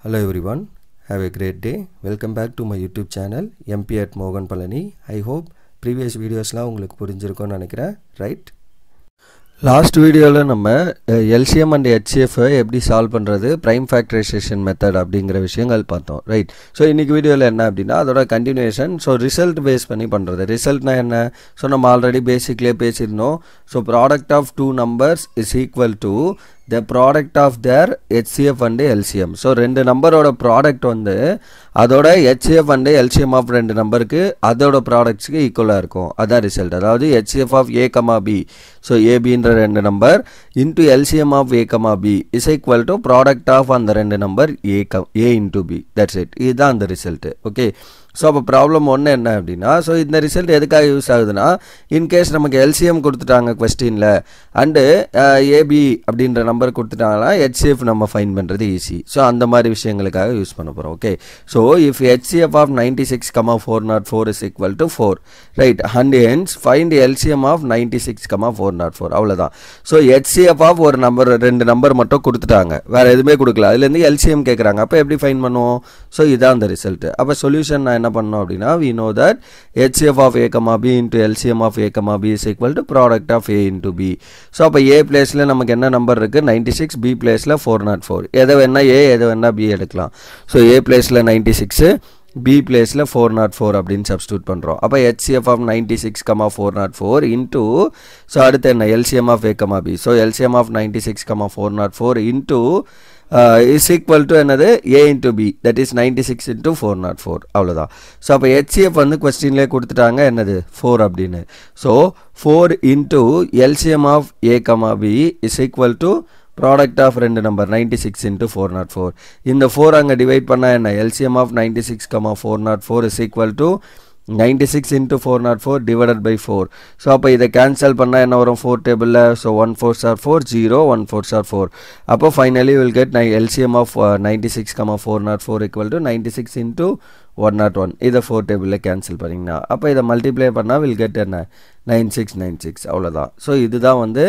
Hello everyone, have a great day. Welcome back to my YouTube channel MP at Mogan Palani. I hope previous videos la உங்களுக்கு புரிஞ்சிருக்கும்னு நினைக்கிறேன், right? Last video la நம்ம LCM and HCF எப்படி solve பண்றது prime factorization method அப்படிங்கற விஷயங்கள் பார்த்தோம், right? So இன்னைக்கு வீடியோல என்ன அப்படினா அதோட continuation. So result base பண்ணி பண்றது. Resultனா என்ன? So நம்ம already பேசிக்லயே பேசிருந்தோம். So product of two numbers is equal to the product of their HCF and LCM. So ரெண்டு நம்பரோட ப்ராடக்ட் வந்து அதோட HCF and LCM of ரெண்டு நம்பருக்கு அதோட ப்ராடக்ட்ஸ்க்கு ஈக்குவலா இருக்கும். அதான் ரிசல்ட். அதாவது HCF of A, B. So ABன்ற ரெண்டு number into LCM of A, B is equal to product of அந்த ரெண்டு number A into B. That's it. இதுதான் அந்த ரிசல்ட். ஓகே. ஸோ அப்போ ப்ராப்ளம் ஒன்று என்ன அப்படின்னா, ஸோ இந்த ரிசல்ட் எதுக்காக யூஸ் ஆகுதுன்னா, இன்கேஸ் நமக்கு எல்சிஎம் கொடுத்துட்டாங்க கொஸ்டினில் அண்டு ஏபி அப்படின்ற நம்பர் கொடுத்துட்டாங்கன்னா ஹெச்சிஎஃப் நம்ம ஃபைன் பண்ணுறது ஈஸி. ஸோ அந்த மாதிரி விஷயங்களுக்காக யூஸ் பண்ண போகிறோம். Okay. So if HCF of 96,404 is equal to 4, right, and hence find LCM of 96,404. அவ்வளோதான். ஸோ ஹெச்சிஎஃப் ஆஃப் ஒரு நம்பர் ரெண்டு நம்பர் மட்டும் கொடுத்துட்டாங்க, வேறு எதுவுமே கொடுக்கல, அதுலேருந்து எல்சிஎம் கேட்குறாங்க. அப்போ எப்படி ஃபைன் பண்ணுவோம்? ஸோ இதான் அந்த ரிசல்ட். அப்போ சொல்யூஷன் என்ன பண்ணோம் அப்படினா, we know that HCF of A, B into LCM of A, B is equal to product of A into B. So அப்ப A பிளேஸ்ல நமக்கு என்ன நம்பர் இருக்கு? 96, B பிளேஸ்ல 404. எது வேணா A, எது வேணா B எடுக்கலாம். So A பிளேஸ்ல 96, B பிளேஸ்ல 404 அப்படின்னு சப்ஸ்டிட்யூட் பண்றோம். அப்ப HCF of 96,404 into, so அடுத்து என்ன? LCM of A, B. So LCM of 96,404 into is equal to another A into B, that is 96 into 404. அவ்வளவுதான். ஸோ அப்போ HCF வந்து கொஸ்டின்லேயே கொடுத்துட்டாங்க என்னது? 4 அப்படின்னு. So 4 into LCM of A, B is equal to product of ரெண்டு number 96 into 404. இந்த 4 அங்கே divide பண்ணால் என்ன? LCM of 96,404 is equal to 96 into 404 divided by 4. So அப்போ இதை கேன்சல் பண்ணால் என்ன வரும் 4 டேபிளில்? So 1 4s are 4, 0 1 4s are 4. அப்போ finally will get LCM of 96,404 equal to 96 into 101. இதை 4 டேபிளில் கேன்சல் பண்ணிங்கன்னா அப்போ இதை மல்டிப்ளை பண்ணால் will get என்ன? 9696. அவ்வளோதான். ஸோ இதுதான் வந்து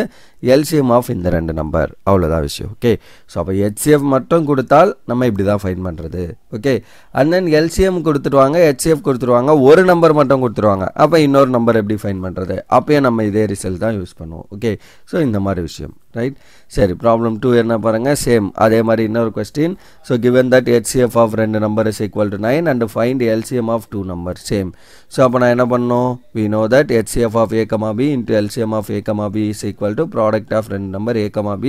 LCM ஆஃப் இந்த ரெண்டு நம்பர். அவ்வளோதான் விஷயம். ஓகே. ஸோ அப்போ HCF மட்டும் கொடுத்தால் நம்ம இப்படி தான் ஃபைன் பண்ணுறது. ஓகே. அண்ட் தென் LCM கொடுத்துருவாங்க, HCF கொடுத்துருவாங்க, ஒரு நம்பர் மட்டும் கொடுத்துருவாங்க. அப்போ இன்னொரு நம்பர் எப்படி ஃபைன் பண்ணுறது? அப்போயே நம்ம இதே ரிசல்ட் தான் யூஸ் பண்ணுவோம். ஓகே. ஸோ இந்த மாதிரி விஷயம், ரைட்? சரி, ப்ராப்ளம் 2 என்ன பாருங்கள், சேம் அதே மாதிரி இன்னொரு கொஸ்டின். So given that HCF of ரெண்டு number is equal to 9 and find LCM of two numbers, same. So அப்போ நான் என்ன பண்ணணும்? we know that HCF of A, B into LCM of A, B is equal to product of ரெண்டு number A, B.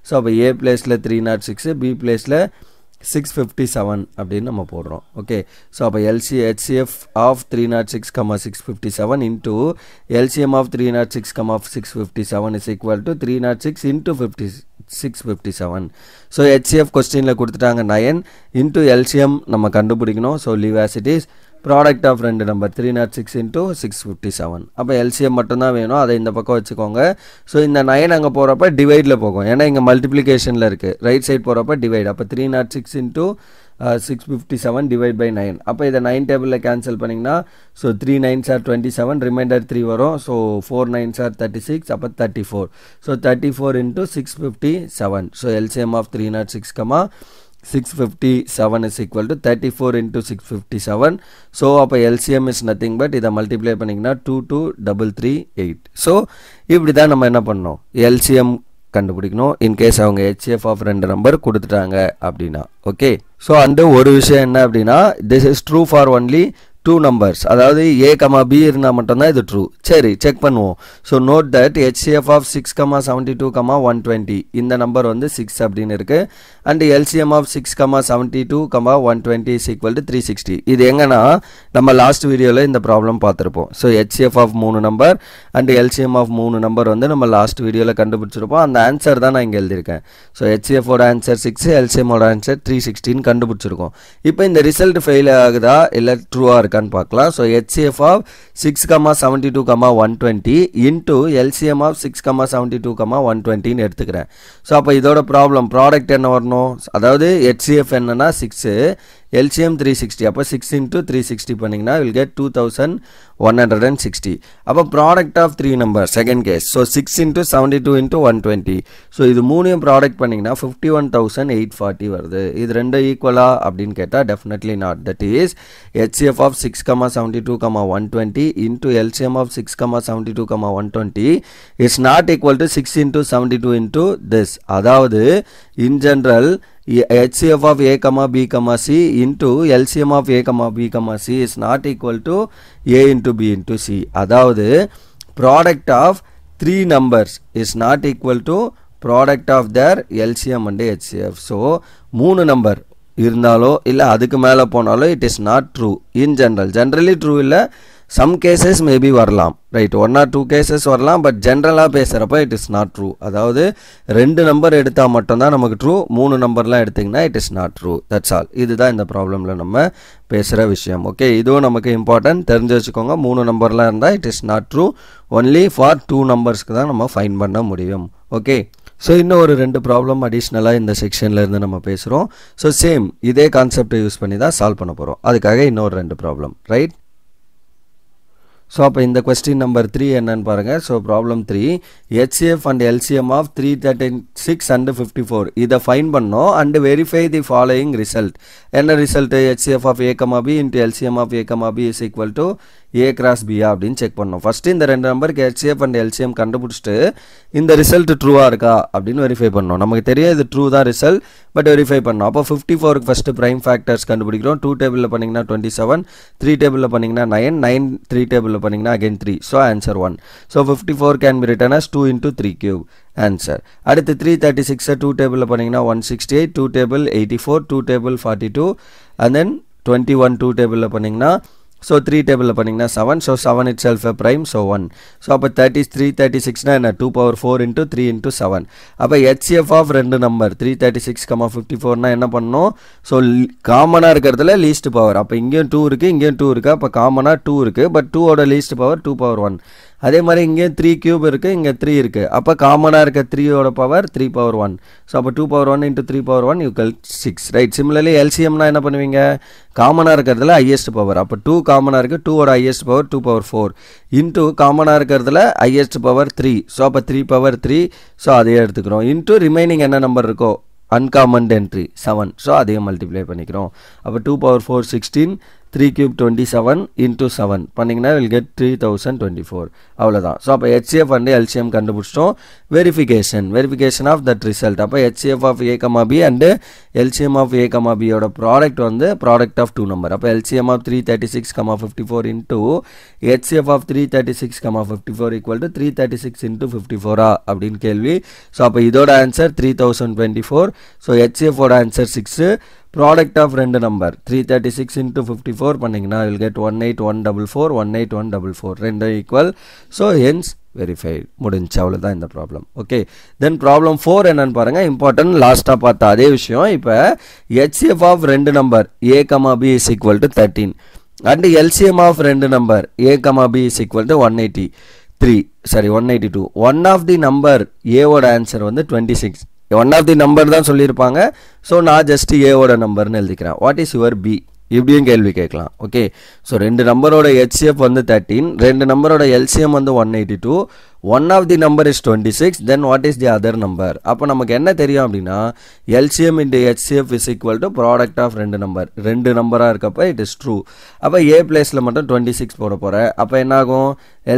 So அப்போ A பிளேஸில் 306, B பிளேஸில் 657 அப்படின்னு நம்ம போடுறோம். ஓகே. ஸோ அப்போ HCF of 306, 657 into LCM of 306, 657 is equal to 306 into 657. So HCF கொஸ்டினில் கொடுத்துட்டாங்க 9 into LCM நம்ம கண்டுபிடிக்கணும். So leave as it is. Product of ரெண்டு நம்பர் 306 into 657. அப்போ LCM மட்டும்தான் வேணும், அதை இந்த பக்கம் வச்சுக்கோங்க. ஸோ இந்த 9 அங்கே போகிறப்ப டிவைடில் போகும், ஏன்னா இங்கே மல்டிப்ளிகேஷனில் இருக்குது. ரைட் சைட் போகிறப்ப டிவைட். அப்போ 306 into 657 டிவைட் பை 9. அப்போ இதை 9 டேபிளில் கேன்சல் பண்ணிங்கன்னா ஸோ 3 9s are 27, ரிமைண்டர் 3 வரும். ஸோ 4 9s are 36, அப்போ 34. So 34 into 657. So LCM of 306, 657 is equal to 34 into 657. So அப்போ LCM is nothing but இதை மல்டிப்ளை பண்ணிங்கன்னா 22338. ஸோ இப்படி தான் நம்ம என்ன பண்ணோம்? LCM கண்டுபிடிக்கணும் இன்கேஸ் அவங்க HCF ஆஃப் ரெண்டு நம்பர் கொடுத்துட்டாங்க அப்படின்னா. ஓகே. ஸோ அந்த ஒரு விஷயம் என்ன அப்படின்னா, this is true for only two numbers, அதாவது A, B இருந்தால் மட்டும்தான் இது ட்ரூ. சரி, செக் பண்ணுவோம். So note that HCF of 6, 72, 120 இந்த நம்பர் வந்து 6 அப்படின்னு இருக்கு. And LCM of 6, 72, 120 is equal to 360. இது எங்கன்னா நம்ம லாஸ்ட் வீடியோவில் இந்த ப்ராப்ளம் பார்த்துருப்போம். So HCF of 3 number and LCM of 3 number வந்து நம்ம லாஸ்ட் வீடியோவில் கண்டுபிடிச்சிருப்போம். அந்த ஆன்சர் தான் நான் இங்கே எழுதியிருக்கேன். ஸோ HCF ஓட ஆன்சர் 6, LCM ஓட ஆன்சர் 316 கண்டுபிடிச்சிருக்கோம். இப்போ இந்த ரிசல்ட் ஃபெயில் ஆகுதா இல்லை ட்ரூவா இருக்கான்னு பார்க்கலாம். So HCF of 6, 72, 120 into LCM of 6, 72, 120 எடுத்துக்கிறேன். ஸோ அப்போ இதோட ப்ராப்ளம் ப்ராடக்ட் என்ன வரணும்? அதாவது HCF என்னன்னா 6, LCM 360 அப்போ 6 into 360 பண்ணிங்கன்னா will get 2160 அப்போ product of 3 numbers second case so 6 into 72 into 120 so இது மூணையும் ப்ராடக்ட் பண்ணிங்கன்னா 51,840 வருது இது ரெண்டும் ஈக்குவலா அப்படின்னு கேட்டால் definitely not that is HCF of 6, 72, 120 into LCM of 6, 72, 120 is not equal to 6 into 72 into this அதாவது in general HCF of A, B, C into LCM of A, B, C is not equal to A into B into C அதாவது product of 3 numbers is not equal to product of their LCM and HCF so 3 number இருந்தாலோ இல்ல அதுக்கு மேல போனாலோ it is not true in generally true இல்ல some cases maybe வரலாம் right 1 or 2 cases வரலாம் but generally பேசறப்ப it is not true அதாவது ரெண்டு நம்பர் எடுத்தா மட்டும் தான் நமக்கு true மூணு நம்பர்லாம் எடுத்தீங்கன்னா it is not true that's all இதுதான் இந்த ப்ராப்ளம்ல நம்ம பேசுற விஷயம் ஓகே இதுவும் நமக்கு இம்பார்ட்டன்ட் தெரிஞ்சு வச்சுக்கோங்க மூணு நம்பர்லாம் இருந்தா it is not true only for 2 நம்பர்ஸ்க்கு தான் நம்ம ஃபைண்ட் பண்ண முடியும் ஓகே So இன்னும் ஒரு ரெண்டு ப்ராப்ளம் அடிஷனலா இந்த செக்ஷன்ல இருந்து நம்ம பேசுறோம் so சேம் இதே கான்செப்ட் யூஸ் பண்ணி தான் சால்வ் பண்ண போறோம் அதுக்காக இன்னொரு ரெண்டு ப்ராப்ளம் ரைட் So அப்ப இந்த question number 3 என்னன்னு பாருங்க so problem 3 HCF and LCM of 336 and 54 இத ஃபைண்ட் பண்ணோம் and verify the following result என்ன result HCF of A, B into LCM of A, B is equal to A cross B அப்படினு check பண்ணோம் first இந்த ரெண்டு நம்பருக்கு HCF and LCM கண்டுபிடிச்சிட்டு இந்த ரிசல்ட் ட்ரூவா இருக்கா அப்படினு வெரிஃபை பண்ணோம் நமக்கு தெரியும் இது ட்ரூ தான் ரிசல்ட் பட் வெரிஃபை பண்ணோம் அப்ப 54 க்கு ஃபர்ஸ்ட் பிரைம் ஃபேக்டர்ஸ் கண்டுபிடிக்கிறோம் 2 டேபிள்ல பண்ணீங்கன்னா 27 3 டேபிள்ல பண்ணீங்கன்னா 9 9 3 டேபிள்ல பண்ணீங்கன்னா again 3 so answer 1 so 54 can be written as 2 into 3 cube answer அடுத்து 336 2 டேபிள்ல பண்ணீங்கன்னா 168 2 டேபிள் 84 2 டேபிள் 42 and then 21 2 டேபிள்ல பண்ணீங்கன்னா so 3 table பண்ணீங்கன்னா 7 so 7 itself a prime so 1 so அப்ப 33 36 னா என்ன 2 power 4 into 3 into 7 அப்ப HCF of ரெண்டு நம்பர் 336, 54 னா என்ன பண்ணனும் so காமனா இருக்குறதுல least power அப்ப இங்கேயும் 2 இருக்கு இங்கேயும் 2 இருக்கு அப்ப காமனா 2 இருக்கு but 2 ஓட least power 2 power 1 அதே மாதிரி இங்க 3 cube இருக்கு இங்க 3 இருக்கு அப்ப காமனா இருக்க 3 ஓட பவர் 3 power 1 so அப்ப 2 power 1 into 3 power 1 equal 6 right similarly LCM னா என்ன பண்ணுவீங்க காமனா இருக்குறதுல highest power அப்ப 2 காமனா இருக்கு 2 ஓட highest power 2 power 4 into காமனா இருக்குறதுல highest power 3 so அப்ப 3 power 3 so அதே எடுத்துக்கிறோம் into remaining என்ன நம்பர் இருக்கோ uncommon entry 7 so அதையும் மல்டிப்ளை பண்ணிக்கிறோம் அப்ப 2 power 4 16 3 cube 27 into 7 பண்ணீங்கன்னா will get 3024 அவ்வளவுதான் so அப்ப HCF and LCM கண்டுபிடிச்சிட்டோம் verification of that result அப்ப HCF of A, B and LCM of A, B ஓட product வந்து product of two number அப்ப LCM of 336, 54 into HCF of 336, 54 equal to 336 into 54 அப்படினு கேள்வி so அப்ப இதோட ஆன்சர் 3024 so HCF ஓட ஆன்சர் 6 product of ரெண்டு நம்பர் 336 into 54 பண்ணீங்கன்னா will get 18144 18144 ரெண்டு equal so hence verified முடிஞ்சு அவ்வளவுதான் இந்த ப்ராப்ளம் ஓகே then problem 4 என்னன்னு பாருங்க இம்பார்ட்டன்ட் லாஸ்டா பார்த்த அதே விஷயம் இப்போ HCF of ரெண்டு number A, B is equal to 13 and LCM of ரெண்டு number A, B is equal to 182 one of the number A ஓட ஆன்சர் வந்து 26 one of the number தான் சொல்லிருப்பாங்க so நான் just A ஓட நம்பர்னு எழுதிக்கிறேன் what is your B இப்படியும் கேள்வி கேட்கலாம் ஓகே so ரெண்டு நம்பரோட HCF வந்து 13 ரெண்டு நம்பரோட LCM வந்து 182 one of the number is 26 then what is the other number அப்ப நமக்கு என்ன தெரியும் அப்படினா LCM into HCF is equal to product of ரெண்டு நம்பரா இருக்கப்ப it is true அப்ப A பிளேஸ்ல மட்டும் 26 போட போறேன் அப்ப என்ன ஆகும்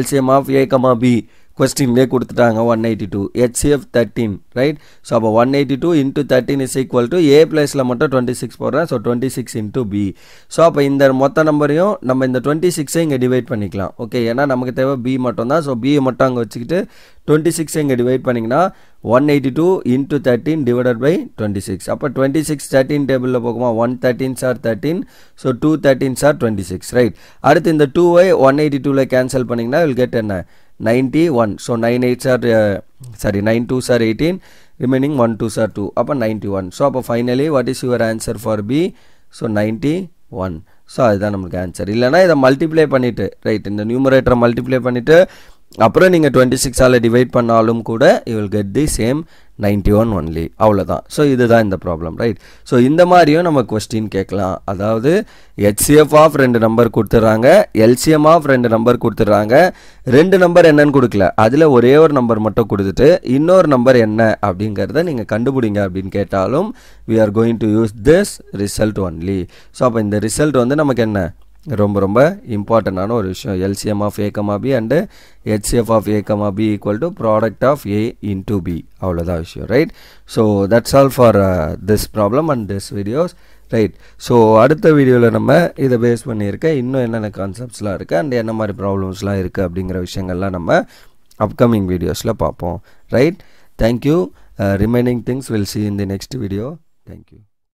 LCM of A, B question லே கொடுத்துட்டாங்க 182 HCF 13 right so அப்ப 182 into 13 is equal to A பிளேஸ்ல மட்டும் 26 போடுறேன் so 26 into B so அப்ப இந்த மொத்த நம்பரையும் நம்ம இந்த 26 இங்க டிவைட் பண்ணிக்கலாம் ஓகே ஏனா நமக்கு தேவை B மட்டும் தான் so B மட்டும் அங்க வச்சிட்டு 26 இங்க டிவைட் பண்ணீங்கனா 182 into 13 divided by 26 அப்ப 26 13 டேபிள்ல போகுமா 1 13s are 13 so 2 13s are 26 right அடுத்து இந்த 2 ஐ 182 ல கேன்சல் பண்ணீங்கனா will get என்ன 91 so 9 8s are 9 2s are 18 remaining 1 2s are 2 அப்ப 91 so அப்ப finally what is your answer for B so 91 so அதுதான் நமக்கு ஆன்சர் இல்லனா இத மல்டிப்ளை பண்ணிட்டு ரைட் இந்த நியூமரேட்டரை மல்டிப்ளை பண்ணிட்டு அப்புறம் நீங்கள் 26ஆல் டிவைட் பண்ணாலும் கூட you will get the same 91 only. அவ்வளோதான். ஸோ இதுதான் இந்த ப்ராப்ளம், ரைட்? ஸோ இந்த மாதிரியும் நம்ம கொஸ்டின் கேட்கலாம். அதாவது HCF ஆஃப் 2 நம்பர் கொடுத்துட்றாங்க, LCM ஆஃப் 2 நம்பர் கொடுத்துட்றாங்க, 2 நம்பர் என்னன்னு கொடுக்கல, அதில் ஒரே ஒரு நம்பர் மட்டும் கொடுத்துட்டு இன்னொரு நம்பர் என்ன அப்படிங்கிறத நீங்கள் கண்டுபிடிங்க அப்படின்னு கேட்டாலும் we are going to use this result only. So அப்போ இந்த ரிசல்ட் வந்து நமக்கு என்ன ரொம்ப ரொம்ப இம்பார்ட்டண்டான ஒரு விஷயம். LCM of A, B and HCF of A, B equal to product of A into B. அவ்வளோதான் விஷயம், right? So that's all for this problem and this videos, right? So அடுத்த வீடியோவில் நம்ம இதை பேஸ் பண்ணியிருக்க இன்னும் என்னென்ன கான்செப்ட்ஸ்லாம் இருக்குது அண்ட் என்ன மாதிரி ப்ராப்ளம்ஸ்லாம் இருக்குது அப்படிங்கிற விஷயங்கள்லாம் நம்ம அப்கமிங் வீடியோஸில் பார்ப்போம், right? Thank you. Remaining things will see in the next video. Thank you.